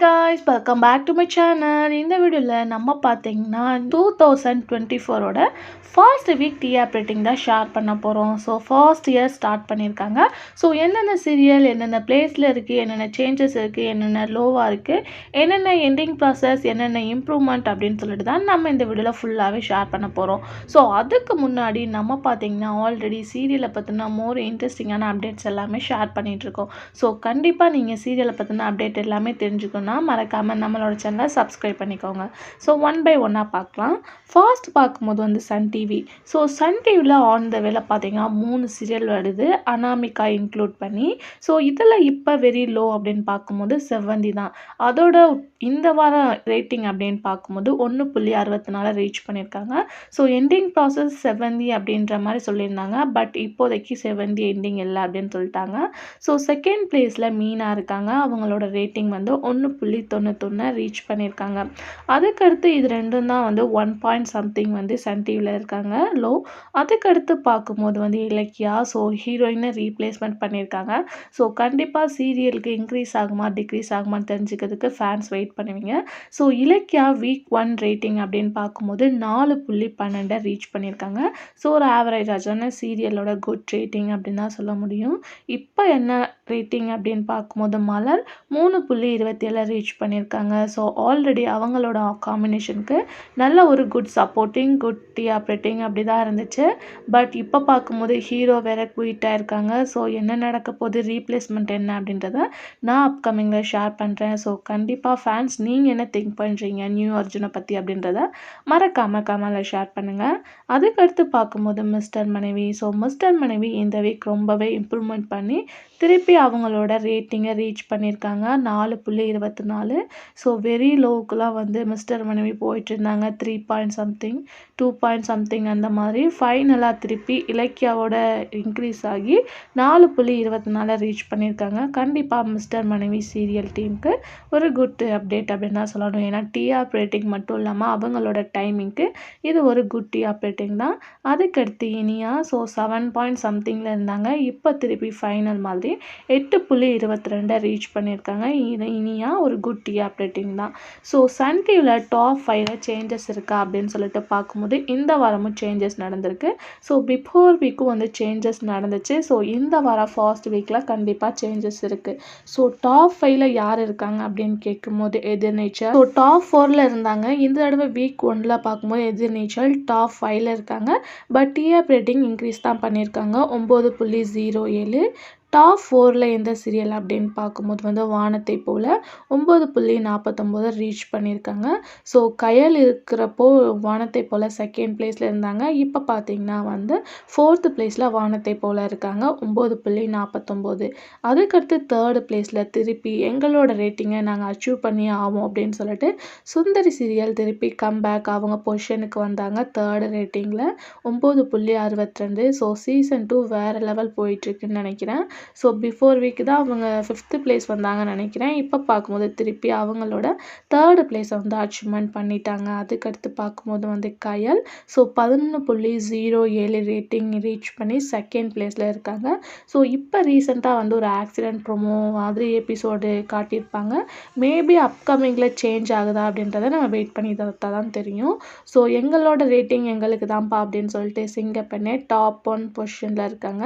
guys, welcome back to my channel. இந்த வீடியோல நம்ம பாத்தீங்கன்னா 2024 ஓட ஃபர்ஸ்ட் வீக் டிஆர் ரேட்டிங் தான் ஷேர் பண்ண போறோம். ஸோ ஃபர்ஸ்ட் இயர் ஸ்டார்ட் பண்ணியிருக்காங்க. ஸோ என்னென்ன சீரியல் என்னென்ன பிளேஸில் இருக்குது, என்னென்ன சேஞ்சஸ் இருக்குது, என்னென்ன லோவாக இருக்குது, என்னென்ன எண்டிங் ப்ராசஸ், என்னென்ன இம்ப்ரூவ்மெண்ட் அப்படின்னு சொல்லிட்டு தான் நம்ம இந்த வீடியோவில் ஃபுல்லாகவே ஷேர் பண்ண போகிறோம். ஸோ அதுக்கு முன்னாடி நம்ம பார்த்தீங்கன்னா ஆல்ரெடி சீரியலை பற்றின மோர் இன்ட்ரெஸ்டிங்கான அப்டேட்ஸ் எல்லாமே ஷேர் பண்ணிகிட்ருக்கோம். ஸோ கண்டிப்பாக நீங்கள் சீரியலை பற்றின அப்டேட் எல்லாமே தெரிஞ்சுக்கணும்னா மறக்காமல் நம்மளோட சேனலை சப்ஸ்கிரைப் பண்ணிக்கோங்க. ஸோ ஒன் பை ஒன்னாக பார்க்கலாம். ஃபர்ஸ்ட் பார்க்கும்போது வந்து சன் டிவி. ஸோ சன் டிவியில் ஆன் த வேல பார்த்தீங்கன்னா 3 சீரியல் வருது, அனாமிகா இன்க்ளூட் பண்ணி. ஸோ இதில் இப்போ வெரி லோ அப்படின்னு பார்க்கும்போது செவ்வந்தி தான். அதோட இந்த வாரம் ரேட்டிங் அப்படின்னு பார்க்கும்போது 1.64 ரீச் பண்ணியிருக்காங்க. ஸோ எண்டிங் ப்ராசஸ் செவ்வந்தி அப்படின்ற மாதிரி சொல்லியிருந்தாங்க. பட் இப்போதைக்கு செவ்வந்தி எண்டிங் இல்லை அப்படின்னு சொல்லிட்டாங்க. ஸோ செகண்ட் பிளேஸில் மீனா இருக்காங்க. அவங்களோட ரேட்டிங் வந்து 1.91 ரீச் பண்ணியிருக்காங்க. அதுக்கடுத்து இது ரெண்டும் தான் வந்து 1 சம்திங் வந்து சன் டிவியில் இருக்காங்க லோ. அதுக்கடுத்து பார்க்கும்போது வந்து இலக்கியா. ஸோ ஹீரோயினை ரீப்ளேஸ்மெண்ட் பண்ணியிருக்காங்க. ஸோ கண்டிப்பாக சீரியலுக்கு இன்க்ரீஸ் ஆகுமா டிக்ரீஸ் ஆகுமான்னு தெரிஞ்சுக்கிறதுக்கு ஃபேன்ஸ் வெயிட் பண்ணுவீங்க. ஸோ இலக்கியா வீக் 1 ரேட்டிங் அப்படின்னு பார்க்கும்போது 4.12 ரீச் பண்ணியிருக்காங்க. ஸோ ஒரு ஆவரேஜான சீரியலோட குட் ரேட்டிங் அப்படின்னு தான் சொல்ல முடியும். இப்போ என்ன ரேட்டிங் அப்படின்னு பார்க்கும்போது மலர் 3.27 ரீச் பண்ணியிருக்காங்க. ஸோ ஆல்ரெடி அவங்களோட காம்பினேஷனுக்கு நல்ல ஒரு good supporting good TR rating அப்படி தான் இருந்துச்சு. பட் இப்போ பார்க்கும்போது ஹீரோ வேற குயிட்டாக இருக்காங்க. ஸோ என்ன நடக்க போகுது, ரீப்ளேஸ்மெண்ட் என்ன அப்படின்றத நான் அப்கமிங்கில் ஷேர் பண்ணுறேன். ஸோ கண்டிப்பாக ஃபேன்ஸ் நீங்கள் என்ன திங்க் பண்ணுறீங்க நியூ அர்ஜுனை பற்றி அப்படின்றத மறக்காமல் கமெண்டில் ஷேர் பண்ணுங்கள். அதுக்கடுத்து பார்க்கும்போது மிஸ்டர் மனைவி. ஸோ மிஸ்டர் மனைவி இந்த வீக் ரொம்பவே இம்ப்ரூவ்மெண்ட் பண்ணி திருப்பி அவங்களோட ரேட்டிங்கை ரீச் பண்ணியிருக்காங்க 4.24. ஸோ வெரி லோவுக்குலாம் வந்து மிஸ்டர் மனைவி போயிட்டு இருந்தாங்க. 3 சம்திங் 2 சம்திங் அந்த மாதிரி ஃபைனலாக திருப்பி இலக்கியாவோட இன்க்ரீஸ் ஆகி 4.24 ரீச் பண்ணியிருக்காங்க. கண்டிப்பாக மிஸ்டர் மனைவி சீரியல் டீமுக்கு ஒரு குட் அப்டேட் அப்படின்னு தான் சொல்லணும். ஏன்னா டிஆர் ரேட்டிங் மட்டும் இல்லாமல் அவங்களோட டைமிங்க்கு இது ஒரு குட் டிஆர் ரேட்டிங் தான். அதுக்கடுத்து இனியா. ஸோ 7 சம்திங்கில் இருந்தாங்க. இப்போ திருப்பி ஃபைனல் மாதிரி 8.22 ரீச் பண்ணியிருக்காங்க. இனியா ஒரு குட் டிஆர் ரேட்டிங் தான். ஸோ சன் டிவியில் டாப் 5 சேஞ்சஸ் இருக்கா அப்படின்னு சொல்லிட்டு பார்க்கும்போது இந்த வாரமும் சேஞ்சஸ் நடந்திருக்கு. ஸோ பிஃபோர் வீக்கும் வந்து சேஞ்சஸ் நடந்துச்சு. ஸோ இந்த வாரம் ஃபர்ஸ்ட் வீக்கில் கண்டிப்பாக சேஞ்சஸ் இருக்குது. ஸோ டாப் 5ல் யார் இருக்காங்க அப்படின்னு கேட்கும்போது எதிர்நீச்சல். ஸோ டாப் 4ல் இருந்தாங்க. இந்த தடவை வீக் 1ல் பார்க்கும்போது எதிர்நீச்சல் டாப் 5ல் இருக்காங்க. பட் டிஆர் ரேட்டிங் இன்க்ரீஸ் தான் பண்ணியிருக்காங்க 9.07. டாப் 4ல் எந்த சீரியல் அப்படின்னு பார்க்கும்போது வந்து வானத்தை போல 9.49 ரீச் பண்ணியிருக்காங்க. ஸோ கயல் இருக்கிறப்போ வானத்தை போல செகண்ட் பிளேஸில் இருந்தாங்க. இப்போ பார்த்தீங்கன்னா வந்து 4th பிளேஸில் வானத்தை போல இருக்காங்க 9.49. அதுக்கடுத்து தேர்டு பிளேஸில் திருப்பி எங்களோட ரேட்டிங்கை நாங்கள் அச்சீவ் பண்ணி ஆவோம் அப்படின்னு சொல்லிட்டு சுந்தரி சீரியல் திருப்பி கம்பேக் அவங்க பொசிஷனுக்கு வந்தாங்க தேர்டு ரேட்டிங்கில் 9.62. ஸோ சீசன் 2 வேறு லெவல் போயிட்டுருக்குன்னு நினைக்கிறேன். ஸோ பிஃபோர் வீக் தான் அவங்க 5th பிளேஸ் வந்தாங்கன்னு நினைக்கிறேன். இப்போ பார்க்கும்போது திருப்பி அவங்களோட தேர்டு பிளேஸை வந்து அச்சீவ்மெண்ட் பண்ணிட்டாங்க. அதுக்கடுத்து பார்க்கும்போது வந்து கயல். ஸோ 11.07 ரேட்டிங் ரீச் பண்ணி செகண்ட் பிளேஸில் இருக்காங்க. ஸோ இப்போ ரீசெண்டாக வந்து ஒரு ஆக்சிடென்ட் ப்ரோமோ மாதிரி எபிசோடு காட்டியிருப்பாங்க. மேபி அப்கமிங்கில் சேஞ்ச் ஆகுதா அப்படின்றத நம்ம வெயிட் பண்ணி பார்த்தா தான் தெரியும். ஸோ எங்களோட ரேட்டிங் எங்களுக்கு தான்ப்பா அப்படின்னு சொல்லிட்டு சிங்கப்பெண்ணே டாப் 1 பொசிஷனில் இருக்காங்க.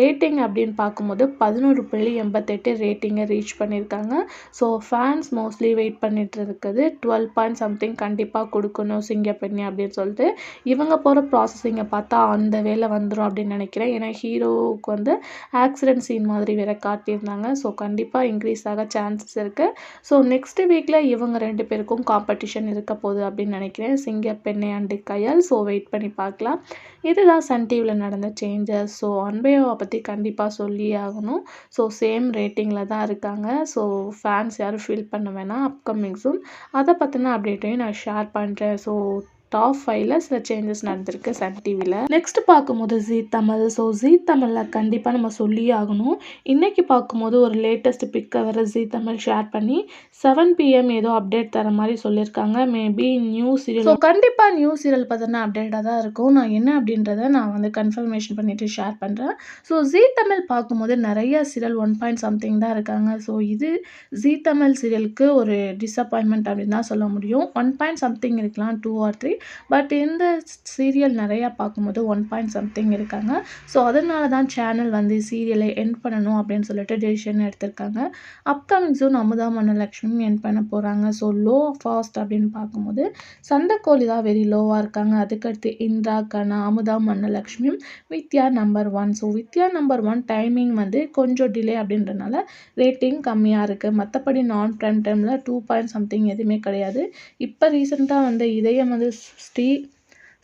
ரேட்டிங் அப்படின்னு பார்க்கும்போது 11.88 ரேட்டிங்கை ரீச் பண்ணியிருக்காங்க. ஸோ ஃபேன்ஸ் மோஸ்ட்லி வெயிட் பண்ணிட்டு இருக்குது 12 சம்திங் கண்டிப்பாக கொடுக்கணும் சிங்கப்பெண்ணி அப்படின்னு சொல்லிட்டு. இவங்க போகிற ப்ராசஸிங்கை பார்த்தா அந்த வேலை வந்துடும் அப்படின்னு நினைக்கிறேன். ஏன்னா ஹீரோவுக்கு வந்து ஆக்சிடென்ட் சீன் மாதிரி வேற காட்டியிருந்தாங்க. ஸோ கண்டிப்பாக இன்க்ரீஸ் ஆக சான்சஸ் இருக்குது. ஸோ நெக்ஸ்ட் வீக்கில் இவங்க 2 பேருக்கும் காம்படிஷன் இருக்க போகுது அப்படின்னு நினைக்கிறேன், சிங்கப்பெண்ணை அண்டு கயல். ஸோ வெயிட் பண்ணி பார்க்கலாம். இதுதான் சன் டிவியில் நடந்த சேஞ்சஸ். ஸோ அன்பையோவை பற்றி கண்டிப்பாக சொல்லியே ஆகணும். ஸோ சேம் ரேட்டிங்கில் தான் இருக்காங்க. ஸோ ஃபேன்ஸ் யாரும் ஃபீல் பண்ண வேணாம். அப்கமிங் சூன் அதை பற்றின அப்டேட்டையும் நான் ஷேர் பண்ணுறேன். ஸோ டாப் 5ல சில சேஞ்சஸ் நடந்திருக்கு சன் டிவியில். நெக்ஸ்ட் பார்க்கும்போது ஜீ தமிழ். ஸோ ஜீ தமிழில் கண்டிப்பாக நம்ம சொல்லியே ஆகணும். இன்றைக்கி பார்க்கும்போது ஒரு லேட்டஸ்ட் பிக்கை வர ஜீ தமிழ் ஷேர் பண்ணி 7 PM ஏதோ அப்டேட் தர மாதிரி சொல்லியிருக்காங்க. Maybe new serial. ஸோ கண்டிப்பாக நியூ சீரியல் பார்த்தோன்னா அப்டேட்டாக தான் இருக்கும். நான் என்ன அப்படின்றத நான் வந்து கன்ஃபர்மேஷன் பண்ணிவிட்டு ஷேர் பண்ணுறேன். ஸோ ஜீ தமிழ் பார்க்கும்போது நிறைய சீரியல் 1 சம்திங் தான் இருக்காங்க. ஸோ இது ஜீ தமிழ் சீரியலுக்கு ஒரு டிசப்பாயின்மெண்ட் அப்படின்னு தான் சொல்ல முடியும். 1 சம்திங் இருக்கலாம், 2 or 3. பட் இந்த சீரியல் நிறையா பார்க்கும்போது 1 சம்திங் இருக்காங்க. ஸோ அதனால தான் சேனல் வந்து சீரியலை எண்ட் பண்ணணும் அப்படின்னு சொல்லிட்டு டெசிஷன் எடுத்திருக்காங்க. அப்கமிங் ஜூன் அமுதா மன்னலக்ஷ்மி எண்ட் பண்ண போகிறாங்க. ஸோ லோ ஃபாஸ்ட் அப்படின்னு பார்க்கும்போது சண்டைக்கோழி தான் வெரி லோவாக இருக்காங்க. அதுக்கடுத்து இந்திரா, கனா, அமுதா மன்னலக்ஷ்மியும், வித்யா நம்பர் 1. ஸோ வித்யா நம்பர் 1 டைமிங் வந்து கொஞ்சம் டிலே அப்படின்றனால ரேட்டிங் கம்மியாக இருக்குது. மற்றபடி நான் ப்ரைம் டைமில் 2 சம்திங் எதுவுமே கிடையாது. இப்போ ரீசெண்டாக வந்து இதயம் வந்து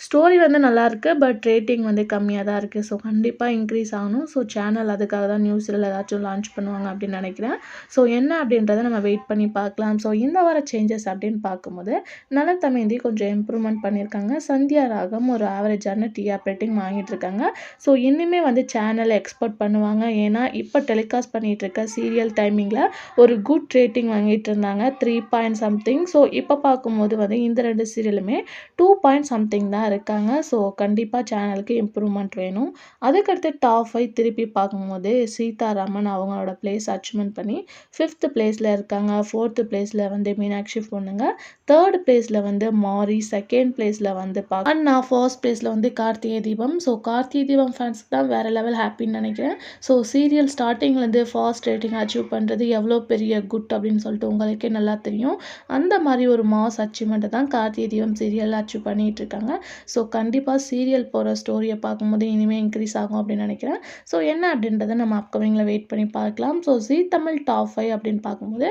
ஸ்டோரி வந்து நல்லாயிருக்கு. பட் ரேட்டிங் வந்து கம்மியாக தான் இருக்குது. ஸோ கண்டிப்பாக இன்க்ரீஸ் ஆகணும். ஸோ சேனல் அதுக்காக தான் நியூ சீரியல் ஏதாச்சும் லான்ச் பண்ணுவாங்க அப்படின்னு நினைக்கிறேன். ஸோ என்ன அப்படின்றத நம்ம வெயிட் பண்ணி பார்க்கலாம். ஸோ இந்த வார சேஞ்சஸ் அப்படின்னு பார்க்கும்போது நலத்தமேந்தி கொஞ்சம் இம்ப்ரூவ்மெண்ட் பண்ணியிருக்காங்க. சந்தியா ராகம் ஒரு ஆவரேஜான டிஆர் ரேட்டிங் வாங்கிட்டு இருக்காங்க. ஸோ இன்னுமே வந்து சேனலை எக்ஸ்போர்ட் பண்ணுவாங்க. ஏன்னா இப்போ டெலிகாஸ்ட் பண்ணிகிட்டு இருக்க சீரியல் டைமிங்கில் ஒரு குட் ரேட்டிங் வாங்கிட்டு இருந்தாங்க, 3 சம்திங். ஸோ இப்போ பார்க்கும்போது வந்து இந்த 2 சீரியலுமே 2 சம்திங் தான் இருக்காங்க. ஸோ கண்டிப்பாக சேனலுக்கு இம்ப்ரூவ்மெண்ட் வேணும். அதுக்கடுத்து டாப் 5 திருப்பி பார்க்கும்போது சீதாராமன் அவங்களோட பிளேஸ் அச்சீவ்மெண்ட் பண்ணி 5th பிளேஸில் இருக்காங்க. 4th பிளேஸில் வந்து மீனாட்சி பொண்ணுங்க, 3rd பிளேஸில் வந்து மாரி, 2nd பிளேஸில் வந்து அண்ணா, 1st பிளேஸில் வந்து கார்த்திகை தீபம். ஸோ கார்த்திகை தீபம் ஃபேன்ஸ்க்கு தான் வேறு லெவல் ஹாப்பின்னு நினைக்கிறேன். ஸோ சீரியல் ஸ்டார்டிங்லேருந்து ஃபாஸ்ட் ரேட்டிங் அச்சீவ் பண்ணுறது எவ்வளோ பெரிய குட் அப்படின்னு சொல்லிட்டு உங்களுக்கே நல்லா தெரியும். அந்த மாதிரி ஒரு மாஸ் அச்சீவ்மெண்ட்டை தான் கார்த்திகை தீபம் சீரியல் அச்சீவ் பண்ணிகிட்டு இருக்காங்க. ஸோ கண்டிப்பாக சீரியல் போகிற ஸ்டோரியை பார்க்கும்போது இனிமேல் இன்க்ரீஸ் ஆகும் அப்படின்னு நினைக்கிறேன். ஸோ என்ன அப்படின்றத நம்ம அப்கமிங்கில் வெயிட் பண்ணி பார்க்கலாம். ஸோ ஜீ தமிழ் டாப் 5 அப்படின்னு பார்க்கும்போது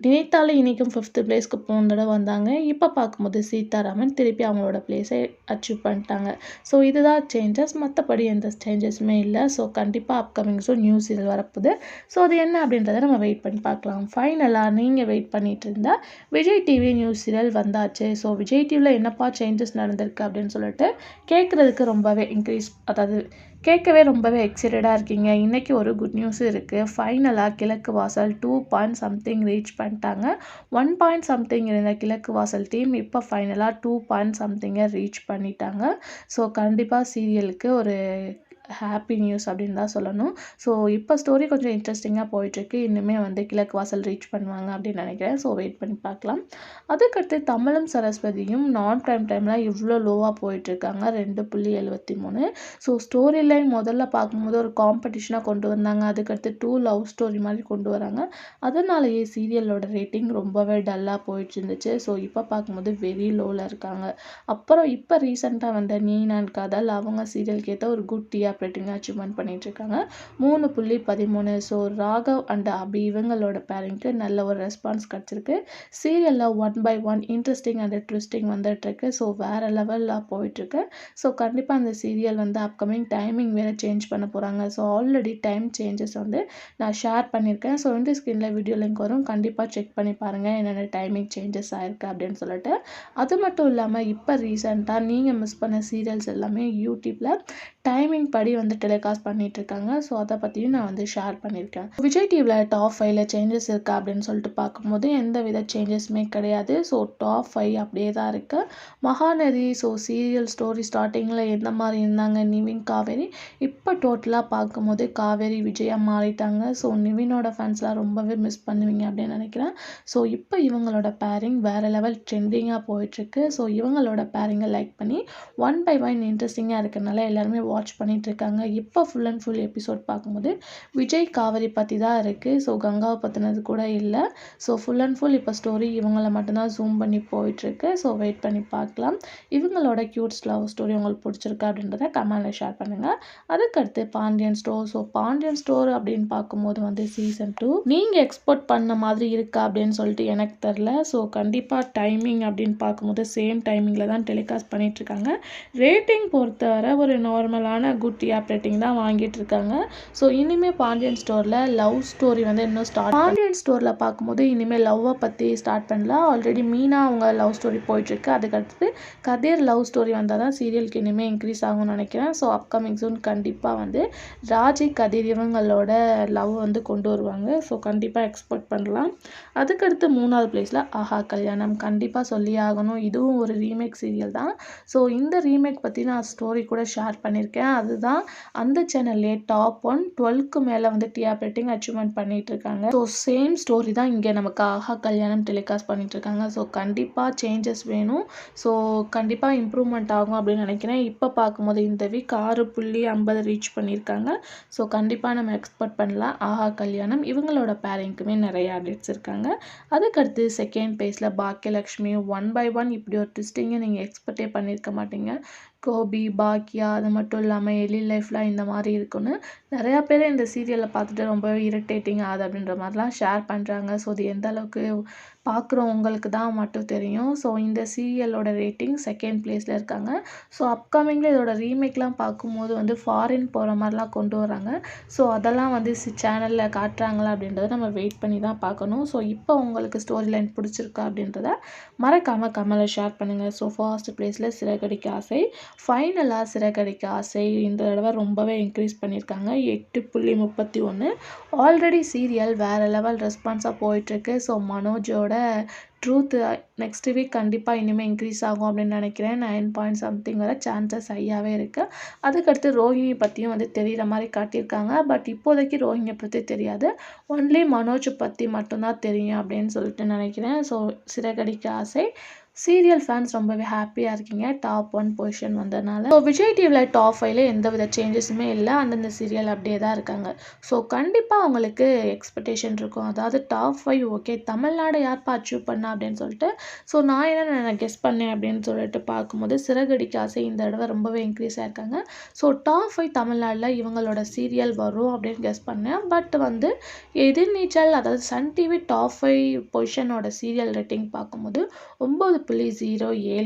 நினைத்தாலே இன்றைக்கும் 5th பிளேஸ்க்கு போன தடவை வந்தாங்க. இப்போ பார்க்கும்போது சீதாராமன் திருப்பி அவங்களோட பிளேஸை அச்சீவ் பண்ணிட்டாங்க. ஸோ இதுதான் சேஞ்சஸ். மற்றபடி எந்த சேஞ்சஸுமே இல்லை. ஸோ கண்டிப்பாக அப்கமிங் நியூ சீரியல் வரப்போகுது. ஸோ அது என்ன அப்படின்றத நம்ம வெயிட் பண்ணி பார்க்கலாம். ஃபைனலாக நீங்கள் வெயிட் பண்ணிட்டு இருந்தால் விஜய் டிவி நியூ சீரியல் வந்தாச்சு. ஸோ விஜய் டிவியில் என்னப்பா சேஞ்சஸ் நடந்திருக்கு அப்படின்னு சொல்லிட்டு கேட்குறதுக்கு ரொம்பவே கேட்கவே ரொம்பவே எக்ஸைட்டடாக இருக்கீங்க. இன்றைக்கி ஒரு குட் நியூஸ் இருக்குது. ஃபைனலாக கிழக்கு வாசல் 2 சம்திங் ரீச் பண்ணிட்டாங்க. 1 சம்திங் இருந்த கிழக்கு வாசல் டீம் இப்போ ஃபைனலாக 2 சம்திங்கை ரீச் பண்ணிட்டாங்க. ஸோ கண்டிப்பாக சீரியலுக்கு ஒரு ஹாப்பி நியூஸ் அப்படின்னு தான் சொல்லணும். ஸோ இப்போ ஸ்டோரி கொஞ்சம் இன்ட்ரெஸ்டிங்காக போயிட்டுருக்கு. இன்னுமே வந்து கிழக்கு வாசல் ரீச் பண்ணுவாங்க அப்படின்னு நினைக்கிறேன். ஸோ வெயிட் பண்ணி பார்க்கலாம். அதுக்கடுத்து தமிழும் சரஸ்வதியும் நான் ப்ரைம் டைமில் இவ்வளோ லோவாக போயிட்டுருக்காங்க, 2.73. ஸோ ஸ்டோரி லைன் முதல்ல பார்க்கும்போது ஒரு காம்படிஷனாக கொண்டு வந்தாங்க. அதுக்கடுத்து 2 லவ் ஸ்டோரி மாதிரி கொண்டு வராங்க. அதனாலேயே சீரியலோட ரேட்டிங் ரொம்பவே டல்லாக போயிட்டு இருந்துச்சு. ஸோ இப்போ பார்க்கும்போது வெரி லோவில் இருக்காங்க. அப்புறம் இப்போ ரீசெண்டாக வந்த நீ நான் காதல் அவங்க சீரியலுக்கு ஏற்ற ஒரு குட் டிஆர் ரேட்டிங் அச்சீவ்மெண்ட் பண்ணிட்டு இருக்காங்க, 3.13. ஸோ ராகவ் அண்ட் அபி இவங்களோட பேரிங்க்கு நல்ல ஒரு ரெஸ்பான்ஸ் கிடச்சிருக்கு. சீரியலில் 1 by 1 இன்ட்ரெஸ்டிங் அண்ட் ட்விஸ்டிங் வந்துட்டுருக்கு. ஸோ வேறு லெவலில் போயிட்டுருக்கு. ஸோ கண்டிப்பாக அந்த சீரியல் வந்து அப்கமிங் டைமிங் வேறு சேஞ்ச் பண்ண போகிறாங்க. ஸோ ஆல்ரெடி டைம் சேஞ்சஸ் வந்து நான் ஷேர் பண்ணியிருக்கேன். ஸோ இந்த ஸ்க்ரீனில் வீடியோ லிங்க் வரும், கண்டிப்பாக செக் பண்ணி பாருங்கள் என்னென்ன டைமிங் சேஞ்சஸ் ஆயிருக்கு அப்படின்னு சொல்லிட்டு. அது மட்டும் இல்லாமல் இப்போ ரீசெண்டாக நீங்கள் மிஸ் பண்ண சீரியல்ஸ் எல்லாமே யூடியூப்பில் டைமிங் படி வந்து டெலிகாஸ்ட் பண்ணிட்டு இருக்காங்க. ஸோ அதை பற்றியும் நான் வந்து ஷேர் பண்ணியிருக்கேன். விஜய் டிவியில் டாப் 5ல சேஞ்சஸ் இருக்கா அப்படின்னு சொல்லிட்டு பார்க்கும்போது எந்த வித சேஞ்சஸுமே கிடையாது. ஸோ டாப் 5 அப்படியே தான் இருக்குது. மகாநதி, ஸோ சீரியல் ஸ்டோரி ஸ்டார்டிங்கில் எந்த மாதிரி இருந்தாங்க நிவின், காவேரி, இப்போ டோட்டலாக பார்க்கும்போது காவேரி விஜயா மாறிட்டாங்க. ஸோ நிவினோட ஃபேன்ஸ்லாம் ரொம்பவே மிஸ் பண்ணுவீங்க அப்படின்னு நினைக்கிறேன். ஸோ இப்போ இவங்களோட பேரிங் வேறு லெவல் ட்ரெண்டிங்காக போயிட்டுருக்கு. ஸோ இவங்களோட பேரிங்கை லைக் பண்ணி 1 by 1 இன்ட்ரெஸ்டிங்காக இருக்கிறனால எல்லாருமே வாட்ச் பண்ணிட்டு இருக்காங்க. இப்போ ஃபுல் அண்ட் ஃபுல் எபிசோட் பார்க்கும்போது விஜய் காவேரி பற்றி தான் இருக்குது. ஸோ கங்காவை பற்றினது கூட இல்லை. ஸோ ஃபுல் அண்ட் ஃபுல் இப்போ ஸ்டோரி இவங்கள மட்டும்தான் ஜூம் பண்ணி போயிட்டுருக்கு. ஸோ வெயிட் பண்ணி பார்க்கலாம். இவங்களோட க்யூட்ஸ் லவ் ஸ்டோரி உங்களுக்கு பிடிச்சிருக்கா அப்படின்றத கமெண்டில் ஷேர் பண்ணுங்கள். அதுக்கடுத்து Pandian store. So Pandian store அப்படின்னு பார்க்கும்போது வந்து சீசன் 2 நீங்கள் எக்ஸ்போர்ட் பண்ண மாதிரி இருக்கா அப்படின்னு சொல்லிட்டு எனக்கு தெரில. ஸோ கண்டிப்பாக டைமிங் அப்படின்னு பார்க்கும்போது சேம் டைமிங்கில் தான் டெலிகாஸ்ட் பண்ணிகிட்ருக்காங்க. ரேட்டிங் பொறுத்தவரை ஒரு நார்மலான குட் டிஆர் ரேட்டிங் தான் வாங்கிட்டு இருக்காங்க. ஸோ இனிமேல் பாண்டியன் ஸ்டோரில் லவ் ஸ்டோரி வந்து இன்னும் பாண்டியன் ஸ்டோரில் பார்க்கும்போது இனிமேல் லவ்வை பற்றி ஸ்டார்ட் பண்ணலாம். ஆல்ரெடி மீனா அவங்க லவ் ஸ்டோரி போயிட்டுருக்கு. அதுக்கடுத்து கதிர் லவ் ஸ்டோரி வந்தால் தான் சீரியலுக்கு இனிமேல் இன்க்ரீஸ் ஆகும்னு நினைக்கிறேன். ஸோ அப்கமிங் சூன் கண்டிப்பாக வந்து ராஜி கதிர் இவங்களோட லவ் வந்து கொண்டு வருவாங்க. ஸோ கண்டிப்பாக எக்ஸ்பெக்ட் பண்ணலாம். அதுக்கடுத்து 3வது பிளேஸில் ஆஹா கல்யாணம் கண்டிப்பாக சொல்லி ஆகணும். இதுவும் ஒரு ரீமேக் சீரியல் தான். ஸோ இந்த ரீமேக் பற்றி நான் ஸ்டோரி கூட ஷேர் பண்ணியிருக்கேன். அதுதான் அந்த சேனல்லே டாப் 1 12க்கு மேலே வந்து டிஆர் ரேட்டிங் அச்சீவ்மெண்ட் பண்ணிட்டு இருக்காங்க. ஸோ சேம் ஸ்டோரி தான் இங்கே நமக்கு ஆஹா கல்யாணம் டெலிகாஸ்ட் பண்ணிட்டு இருக்காங்க. ஸோ கண்டிப்பாக சேஞ்சஸ் வேணும். ஸோ கண்டிப்பாக இம்ப்ரூவ்மெண்ட் ஆகும் அப்படின்னு நினைக்கிறேன். இப்போ பார்க்கும்போது இந்த வீக் 6.50 ரீச் பண்ணியிருக்காங்க. ஸோ கண்டிப்பாக நம்ம எக்ஸ்பெக்ட் பண்ணலாம். ஆஹா கல்யாணம் இவங்களோட பேரிங்க்குமே நிறைய அப்டேட்ஸ் இருக்காங்க. அதுக்கடுத்து செகண்ட் பேஸில் பாக்கியலக்ஷ்மி 1 by 1 இப்படி ஒரு ட்விஸ்டிங்கை நீங்கள் எக்ஸ்பெக்டே பண்ணியிருக்க மாட்டீங்க. கோபி பாக்கியா அது மட்டும் இல்லாமல் எலி லைஃப்லாம் இந்த மாதிரி இருக்குன்னு நிறையா பேர் இந்த சீரியலை பார்த்துட்டு ரொம்ப இரிட்டேட்டிங் ஆகுது அப்படின்ற மாதிரிலாம் ஷேர் பண்ணுறாங்க. ஸோ அது எந்த அளவுக்கு பார்க்குறவங்களுக்கு தான் மட்டும் தெரியும். ஸோ இந்த சீரியலோட ரேட்டிங் செகண்ட் பிளேஸில் இருக்காங்க. ஸோ அப்கமிங்கில் இதோட ரீமேக்லாம் பார்க்கும்போது வந்து ஃபாரின் போகிற மாதிரிலாம் கொண்டு வராங்க. ஸோ அதெல்லாம் வந்து சேனலில் காட்டுறாங்களா அப்படின்றத நம்ம வெயிட் பண்ணி தான் பார்க்கணும். ஸோ இப்போ உங்களுக்கு ஸ்டோரி லைன் பிடிச்சிருக்கா அப்படின்றத மறக்காமல் கமெண்ட்ல ஷேர் பண்ணுங்கள். ஸோ ஃபர்ஸ்ட் பிளேஸில் சிறகடிக்க ஆசை, ஃபைனலாக சிறகடிக்க ஆசை இந்த தடவை ரொம்பவே இன்க்ரீஸ் பண்ணியிருக்காங்க. 8.31. ஆல்ரெடி சீரியல் வேறு லெவல் ரெஸ்பான்ஸாக போயிட்டுருக்கு. ஸோ மனோஜோட ட்ரூத் நெக்ஸ்ட் வீக் கண்டிப்பாக இனிமேல் இன்க்ரீஸ் ஆகும் அப்படின்னு நினைக்கிறேன். 9 பாயிண்ட் சம்திங் வர சான்சஸ் ஹையாகவே இருக்குது. அதுக்கடுத்து ரோஹிணி பற்றியும் வந்து தெரிகிற மாதிரி காட்டியிருக்காங்க. பட் இப்போதைக்கு ரோஹிணியை பற்றி தெரியாது. ஒன்லி மனோஜ் பற்றி மட்டும்தான் தெரியும் அப்படின்னு சொல்லிட்டு நினைக்கிறேன். ஸோ சிறகடிக்க ஆசை சீரியல் ஃபேன்ஸ் ரொம்பவே ஹாப்பியாக இருக்கீங்க டாப் 1 பொசிஷன் வந்ததுனால. ஸோ விஜய் டிவியில் டாப் 5ல எந்த வித சேஞ்சஸுமே இல்லை. அந்தந்த சீரியல் அப்படியே தான் இருக்காங்க. ஸோ கண்டிப்பாக அவங்களுக்கு எக்ஸ்பெக்டேஷன் இருக்கும். அதாவது டாப் 5 ஓகே தமிழ்நாடு யார்ப்பா அச்சீவ் பண்ணா அப்படின்னு சொல்லிட்டு. ஸோ நான் என்ன கெஸ் பண்ணேன் அப்படின்னு சொல்லிட்டு பார்க்கும்போது சிறகடிக்க ஆசை இந்த தடவை ரொம்பவே இன்க்ரீஸ் ஆயிருக்காங்க. ஸோ டாப் 5 தமிழ்நாட்டில் இவங்களோட சீரியல் வரும் அப்படின்னு கெஸ் பண்ணேன். பட் வந்து எதிர்நீச்சல் அதாவது சன் டிவி டாப் 5 பொசிஷனோட சீரியல் ரேட்டிங் பார்க்கும்போது 9.07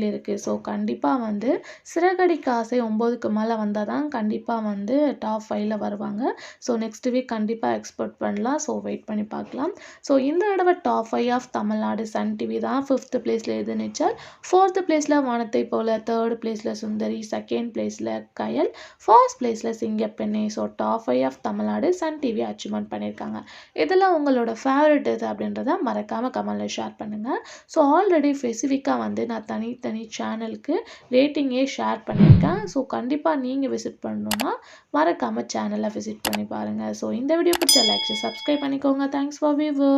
இருக்குது. ஸோ கண்டிப்பாக வந்து சிறகடிக்க ஆசை 9க்கு மேலே வந்தால் தான் கண்டிப்பாக வந்து டாப் 5ல வருவாங்க. ஸோ நெக்ஸ்ட் வீக் கண்டிப்பாக எக்ஸ்பெக்ட் பண்ணலாம். ஸோ வெயிட் பண்ணி பார்க்கலாம். ஸோ இந்த தடவை top 5 of Tamil Nadu Sun TV தான். 5th பிளேஸில் எதிர்நீச்சல், 4th பிளேஸில் வானத்தை போல, 3rd பிளேஸில் சுந்தரி, 2nd பிளேஸில் கயல், 1st பிளேஸில் Singappenne. So top 5 of Tamil Nadu Sun TV achievement பண்ணியிருக்காங்க. இதெல்லாம் உங்களோட ஃபேவரட் எது அப்படின்றத மறக்காமல் கமெண்ட்டில் ஷேர் பண்ணுங்கள். ஸோ ஆல்ரெடி ஸ்பெசிஃபிக்காக வந்து நான் தனி சேனலுக்கு ரேட்டிங்கே ஷேர் பண்ணியிருக்கேன். ஸோ கண்டிப்பாக நீங்கள் விசிட் பண்ணணுன்னா மறக்காமல் சேனலை விசிட் பண்ணி பாருங்கள். ஸோ இந்த வீடியோ பிடிச்ச லைக் சப்ஸ்கிரைப் பண்ணிக்கோங்க. Thanks for viewer.